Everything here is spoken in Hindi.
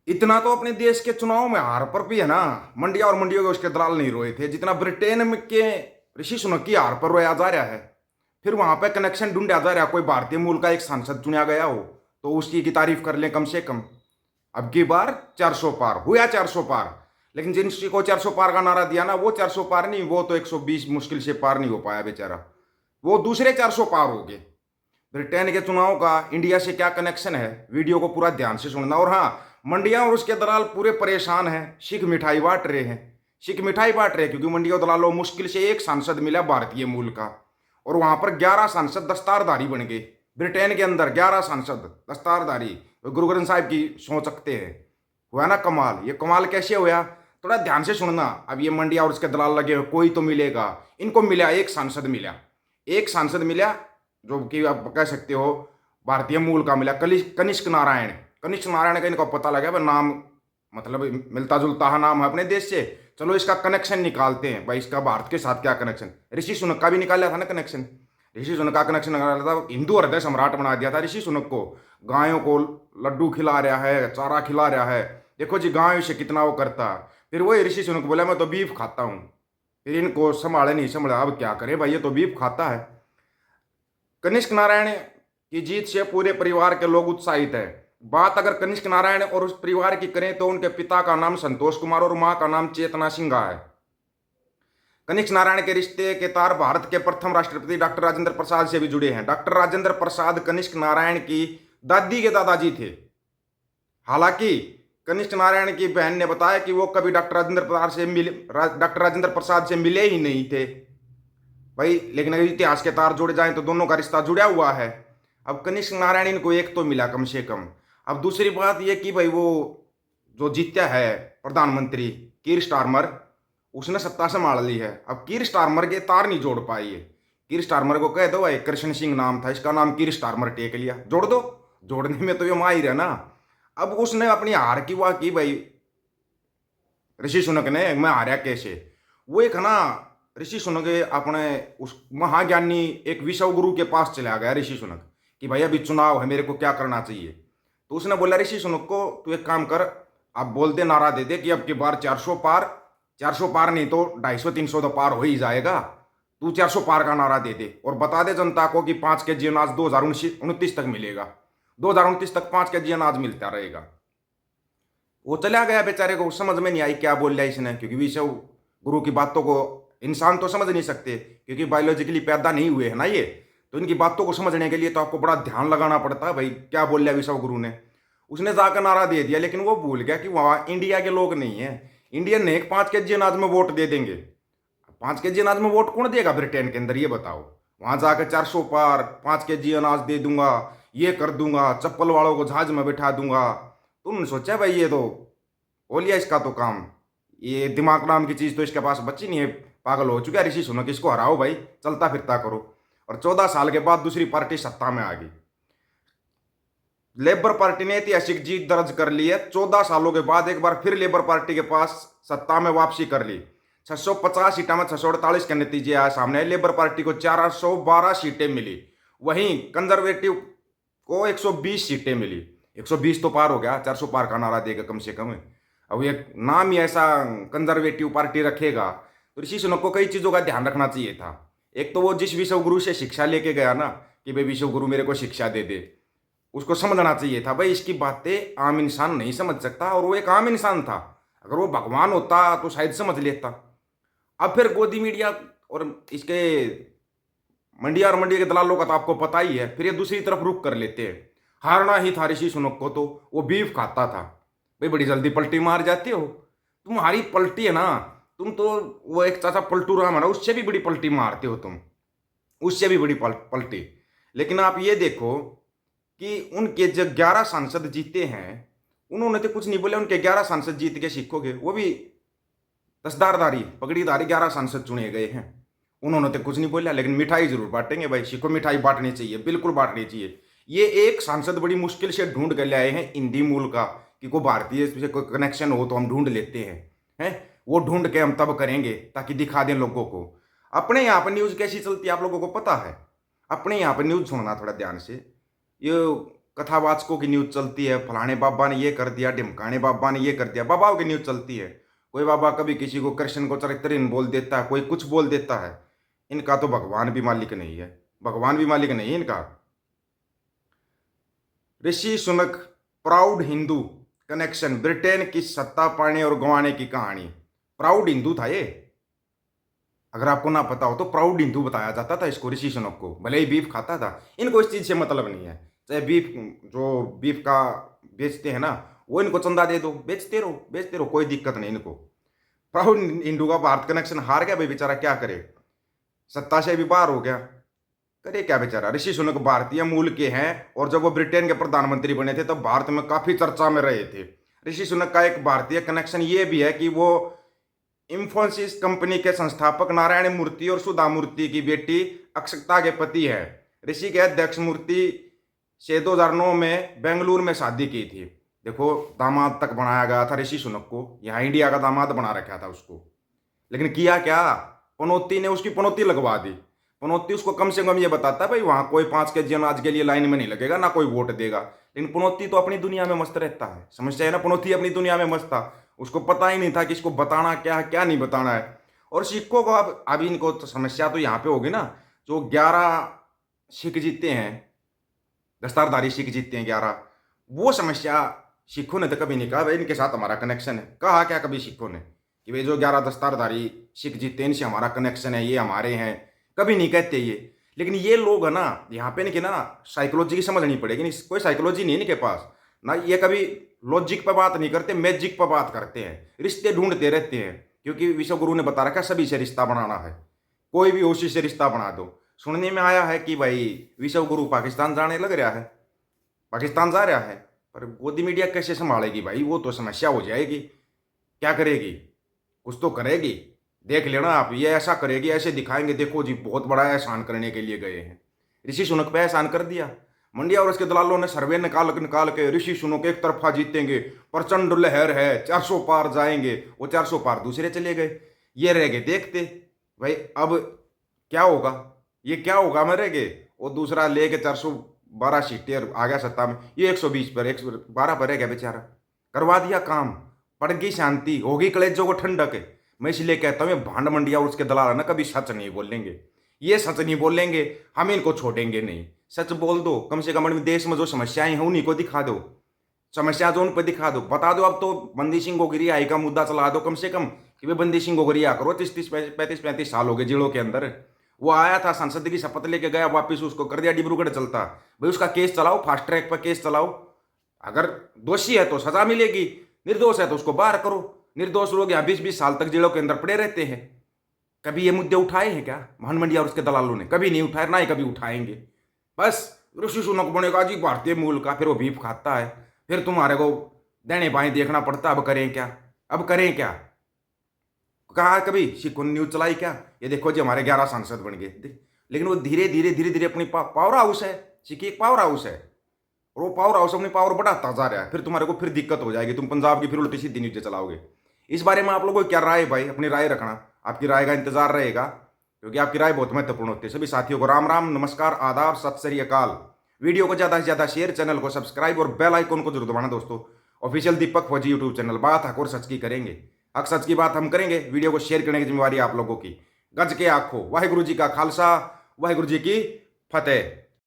इतना तो अपने देश के चुनाव में हार पर भी है ना, मंडिया और मंडियों के उसके दलाल नहीं रोए थे जितना ब्रिटेन में के ऋषि सुनक की हार पर रोया जा रहा है। फिर वहां पे कनेक्शन ढूंढा जा रहा है, कोई भारतीय मूल का एक सांसद चुना गया हो तो उसकी की तारीफ कर लें कम से कम। अब की बार 400 पार हुआ, 400 पार। लेकिन जिनकी को 400 पार का नारा दिया ना, वो 400 पार नहीं, वो तो 120 मुश्किल से पार नहीं हो पाया बेचारा। वो दूसरे 400 पार हो गए। ब्रिटेन के चुनाव का इंडिया से क्या कनेक्शन है, वीडियो को पूरा ध्यान से सुनना। और हाँ, मंडिया और उसके दलाल पूरे परेशान हैं, सिख मिठाई बांट रहे हैं। सिख मिठाई बांट रहे हैं क्योंकि मंडिया दलालों मुश्किल से एक सांसद मिला भारतीय मूल का, और वहां पर 11 सांसद दस्तारधारी बन गए। ब्रिटेन के अंदर 11 सांसद दस्तारधारी। तो गुरु ग्रंथ साहिब की सोच सकते हैं। हुआ ना कमाल। ये कमाल कैसे हुआ, थोड़ा ध्यान से सुनना। अब ये मंडिया और उसके दलाल लगे हुए, कोई तो मिलेगा। इनको मिला, एक सांसद मिला। एक सांसद मिला जो कि आप कह सकते हो भारतीय मूल का मिला, कनिष्क नारायण। कनिष्क नारायण का इनको पता लगा भाई, नाम मतलब मिलता जुलता है नाम है अपने देश से, चलो इसका कनेक्शन निकालते हैं भाई, इसका भारत के साथ क्या कनेक्शन। ऋषि सुनक का भी निकाला था ना कनेक्शन। ऋषि सुनक का कनेक्शन निकाला था, हिंदू हृदय सम्राट बना दिया था ऋषि सुनक को। गायों को लड्डू खिला रहा है, चारा खिला रहा है, देखो जी गायों से कितना वो करता। फिर वही ऋषि सुनक बोला मैं तो बीफ खाता हूँ। फिर इनको संभाले नहीं संभाला, अब क्या करे भाई, ये तो बीफ खाता है। कनिष्क नारायण की जीत से पूरे परिवार के लोग उत्साहित है। बात अगर कनिष्क नारायण और उस परिवार की करें तो उनके पिता का नाम संतोष कुमार और मां का नाम चेतना सिंघा है। कनिष्क नारायण के रिश्ते के तार भारत के प्रथम राष्ट्रपति डॉक्टर राजेंद्र प्रसाद से भी जुड़े हैं। डॉक्टर राजेंद्र प्रसाद कनिष्क नारायण की दादी के दादाजी थे। हालांकि कनिष्क नारायण की बहन ने बताया कि वो कभी डॉक्टर राजेंद्र प्रसाद से मिले ही नहीं थे भाई। लेकिन अगर इतिहास के तार जुड़ जाएं तो दोनों का रिश्ता जुड़ा हुआ है। अब कनिष्क नारायण इनको एक तो मिला कम से कम। अब दूसरी बात यह कि भाई वो जो जीत्या है प्रधानमंत्री कीर स्टारमर, उसने सत्ता संभाल ली है। अब कीर स्टारमर के तार नहीं जोड़ पाई है। कीर स्टारमर को कह दो भाई, कृष्ण सिंह नाम था इसका, नाम कीर स्टारमर टेक लिया, जोड़ दो। जोड़ने में तो ये माहिर है ना। अब उसने अपनी हार की वाह की भाई ऋषि सुनक ने, मैं हारा कैसे। वो एक ना ऋषि सुनक अपने उस महाज्ञानी एक विश्व गुरु के पास चला गया ऋषि सुनक कि भाई अभी चुनाव है, मेरे को क्या करना चाहिए। तो उसने बोला ऋषि सुनक को, तू एक काम कर, आप बोल दे, नारा दे दे कि अब की बार 400 पार। 400 पार नहीं तो 250-300 तो पार हो ही जाएगा। तू 400 पार का नारा दे दे और बता दे जनता को कि 5 kg अनाज 2029 तक मिलेगा। 2029 तक 5 kg अनाज मिलता रहेगा। वो चला गया, बेचारे को समझ में नहीं आई क्या बोल रहा इसने, क्योंकि विश्व गुरु की बातों को इंसान तो समझ नहीं सकते क्योंकि बायोलॉजिकली पैदा नहीं हुए हैं ना ये। तो इनकी बातों को समझने के लिए तो आपको बड़ा ध्यान लगाना पड़ता है भाई, क्या बोल रहा विश्व गुरु ने। उसने जाकर नारा दे दिया, लेकिन वो भूल गया कि वहाँ इंडिया के लोग नहीं है। इंडियन ने 5 kg अनाज में वोट दे देंगे। 5 kg अनाज में वोट कौन देगा ब्रिटेन के अंदर, ये बताओ। वहां जाकर 400 पार, 5 kg अनाज दे दूंगा, ये कर दूंगा, चप्पल वालों को जहाज में बैठा दूंगा। तो उन्होंने सोचा भाई ये तो हो लिया इसका तो काम, ये दिमाग नाम की चीज तो इसके पास बची नहीं है, पागल हो चुका है ऋषि सुनक, इसको हराओ भाई, चलता फिरता करो। और 14 साल के बाद दूसरी पार्टी सत्ता में आ गई। लेबर पार्टी ने ऐतिहासिक जीत दर्ज कर ली है। 14 सालों के बाद एक बार फिर लेबर पार्टी के पास सत्ता में वापसी कर ली। 650 सीटा में 648 के नतीजे आए सामने। लेबर पार्टी को 412 सीटें मिली, वहीं कंजर्वेटिव को 120 सीटें मिली। 120 तो पार हो गया, 400 पार का नारा देगा कम से कम। अब ये नाम ही ऐसा कंजर्वेटिव पार्टी रखेगा तो ऋषि सुनक को कई चीज़ों का ध्यान रखना चाहिए था। एक तो वो जिस विश्व गुरु से शिक्षा लेके गया ना कि भाई विश्व गुरु मेरे को शिक्षा दे दे, उसको समझना चाहिए था भाई इसकी बातें आम इंसान नहीं समझ सकता, और वो एक आम इंसान था। अगर वो भगवान होता तो शायद समझ लेता। अब फिर गोदी मीडिया और इसके मंडिया और मंडी के दलालों का तो आपको पता ही है, फिर ये दूसरी तरफ रुख कर लेते हैं। हारना ही था ऋषि सुनक को, तो वो बीफ खाता था भाई, बड़ी जल्दी पलटी मार जाते हो। तुम्हारी पलटी है ना, तुम तो वो एक चाचा पलटू राम है ना, उससे भी बड़ी पलटी मारते हो तुम, उससे भी बड़ी पलटी। लेकिन आप ये देखो कि उनके जो 11 सांसद जीते हैं, उन्होंने तो कुछ नहीं बोले। उनके 11 सांसद जीत के सीखोगे, वो भी दस्तारधारी पगड़ीधारी 11 सांसद चुने गए हैं। उन्होंने तो कुछ नहीं बोला, लेकिन मिठाई जरूर बांटेंगे भाई, सीखो मिठाई बांटनी चाहिए, बिल्कुल बांटनी चाहिए। ये एक सांसद बड़ी मुश्किल से ढूंढ कर ले आए हैं हिंदी मूल का, कि कोई भारतीय से कोई कनेक्शन हो तो हम ढूंढ लेते हैं। वो ढूंढ के हम तब करेंगे ताकि दिखा दें लोगों को। अपने यहाँ पर न्यूज़ कैसी चलती है आप लोगों को पता है। अपने यहाँ पर न्यूज़ सुनना थोड़ा ध्यान से। ये कथावाचकों की न्यूज़ चलती है, फलाने बाबा ने ये कर दिया, ढिमकाने बाबा ने ये कर दिया, बाबाओं की न्यूज़ चलती है। कोई बाबा कभी किसी को कृष्ण को चरित्रहीन बोल देता है, कोई कुछ बोल देता है। इनका तो भगवान भी मालिक नहीं है, भगवान भी मालिक नहीं है इनका। Rishi Sunak proud Hindu connection, Britain की सत्ता पाने और गंवाने की कहानी। प्राउड हिंदू था ये, अगर आपको ना पता हो तो प्राउड हिंदू बताया जाता था इसको, ऋषि सुनक को। भले ही बीफ खाता था, इनको इस चीज से मतलब नहीं है। चाहे बीफ, जो बीफ का बेचते हैं ना, वो इनको चंदा दे दो, बेचते रहो बेचते रहो, कोई दिक्कत नहीं इनको। प्राउड हिंदू का भारत कनेक्शन हार गया भाई बेचारा, क्या करे, सत्ता से भी बाहर हो गया, करे क्या बेचारा। ऋषि सुनक भारतीय मूल के हैं और जब वो ब्रिटेन के प्रधानमंत्री बने थे तब भारत में काफी चर्चा में रहे थे। ऋषि सुनक का एक भारतीय कनेक्शन ये भी है कि वो इंफोसिस कंपनी के संस्थापक नारायण मूर्ति और सुधा मूर्ति की बेटी अक्षता के पति है। ऋषि के अध्यक्ष मूर्ति से 2009 में बेंगलुरु में शादी की थी। देखो, दामाद तक बनाया गया था ऋषि सुनक को, यहाँ इंडिया का दामाद बना रखा था उसको। लेकिन किया क्या, पनौती ने उसकी पनौती लगवा दी। पनौती उसको कम से कम ये बताता है भाई वहाँ कोई 5 केजी अनाज के लिए लाइन में नहीं लगेगा, ना कोई वोट देगा। लेकिन पनौती तो अपनी दुनिया में मस्त रहता है, समझते हैं ना, पनौती अपनी दुनिया में मस्त था। उसको पता ही नहीं था कि इसको बताना क्या है क्या नहीं बताना है। और सिखों को अब अभी इनको तो समस्या तो यहाँ पे होगी ना, जो 11 सिख जीतते हैं, दस्तारधारी सिख जीतते हैं 11, वो समस्या सिखों ने तो कभी नहीं कहा भाई इनके साथ हमारा कनेक्शन है। कहा क्या कभी सिखों ने कि भाई जो 11 दस्तारधारी सिख जीतते हैं इनसे हमारा कनेक्शन है, ये हमारे हैं, कभी नहीं कहते ये। लेकिन ये लोग है ना, यहाँ पे इनकी ना साइकोलॉजी की समझनी पड़ेगी। कोई साइकोलॉजी नहीं है इनके पास ना, ये कभी लॉजिक पर बात नहीं करते, मैजिक पर बात करते हैं, रिश्ते ढूंढते रहते हैं। क्योंकि विश्व गुरु ने बता रखा सभी से रिश्ता बनाना है, कोई भी उसी से रिश्ता बना दो। सुनने में आया है कि भाई विश्व गुरु पाकिस्तान जाने लग रहा है, पाकिस्तान जा रहा है, पर गोदी मीडिया कैसे संभालेगी भाई, वो तो समस्या हो जाएगी। क्या करेगी, कुछ तो करेगी, देख लेना आप। ये ऐसा करेगी, ऐसे दिखाएंगे, देखो जी बहुत बड़ा एहसान करने के लिए गए हैं। ऋषि सुनक पे एहसान कर दिया। मंडिया और उसके दलालों ने सर्वे निकाल निकाल के ऋषि सुनक एक तरफा जीतेंगे, प्रचंड लहर है, 400 पार जाएंगे, वो 400 पार दूसरे चले गए, ये रह गए देखते। भाई अब क्या होगा, ये क्या होगा, मैं रह गए। वो दूसरा लेके 412 सीटें आ गया सत्ता में, ये 120 पर 112 पर रह गया बेचारा। करवा दिया काम, पड़ गई शांति, होगी कलेजों को ठंडक। मैं इसलिए कहता हूँ भांड मंडिया और उसके दलाल है ना, कभी सच नहीं बोलेंगे, ये सच नहीं बोलेंगे, हम इनको छोड़ेंगे नहीं। सच बोल दो, कम से कम देश में जो समस्याएं हैं उन्हीं को दिखा दो, समस्या जो उन पर दिखा दो, बता दो। अब तो बंदी सिंह गोगिरी आई का मुद्दा चला दो कम से कम, कि भाई बंदी सिंह गोगिरी करो, 30 35 साल हो गए जेलों के अंदर। वो आया था, संसद की शपथ लेके गया, वापिस उसको कर दिया डिब्रूगढ़ चलता। भाई उसका केस चलाओ, फास्ट ट्रैक पर केस चलाओ, अगर दोषी है तो सजा मिलेगी, निर्दोष है तो उसको बाहर करो। निर्दोष लोग यहाँ 20-20 साल तक जेलों के अंदर पड़े रहते हैं। कभी ये मुद्दे उठाए हैं क्या भांड मंडिया और उसके दलालों ने? कभी नहीं उठाए, ना ही कभी उठाएंगे। बस ऋषि सुनक बनेगा जी भारतीय मूल का, फिर वो बीफ खाता है, फिर तुम्हारे को देने बाएं देखना पड़ता। अब करें क्या, अब करें क्या? कहा कभी सिखों ने न्यूज चलाई क्या, ये देखो जी हमारे 11 सांसद बन गए। लेकिन वो धीरे धीरे अपनी पावर हाउस है, सिखी एक पावर हाउस है, और वो पावर हाउस अपनी पावर बढ़ाता जा रहा है। फिर तुम्हारे को फिर दिक्कत हो जाएगी, तुम पंजाब की फिर उल्टी सीधी न्यूज चलाओगे। इस बारे में आप लोगों को क्या राय है भाई, अपनी राय रखना, आपकी राय का इंतजार रहेगा, क्योंकि आपकी राय बहुत महत्वपूर्ण होती है। सभी साथियों को राम राम, नमस्कार, आदाब, सत श्री अकाल। वीडियो को ज़्यादा से ज़्यादा शेयर, चैनल को सब्सक्राइब और बेल आइकन को जरूर दबाना दोस्तों। ऑफिशियल दीपक फौजी यूट्यूब चैनल, बात हक और सच की करेंगे, हक सच की बात हम करेंगे। वीडियो को शेयर करने की जिम्मेवारी आप लोगों की। गज के आखो, वाहिगुरु जी का खालसा, वाहिगुरु जी की फतेह।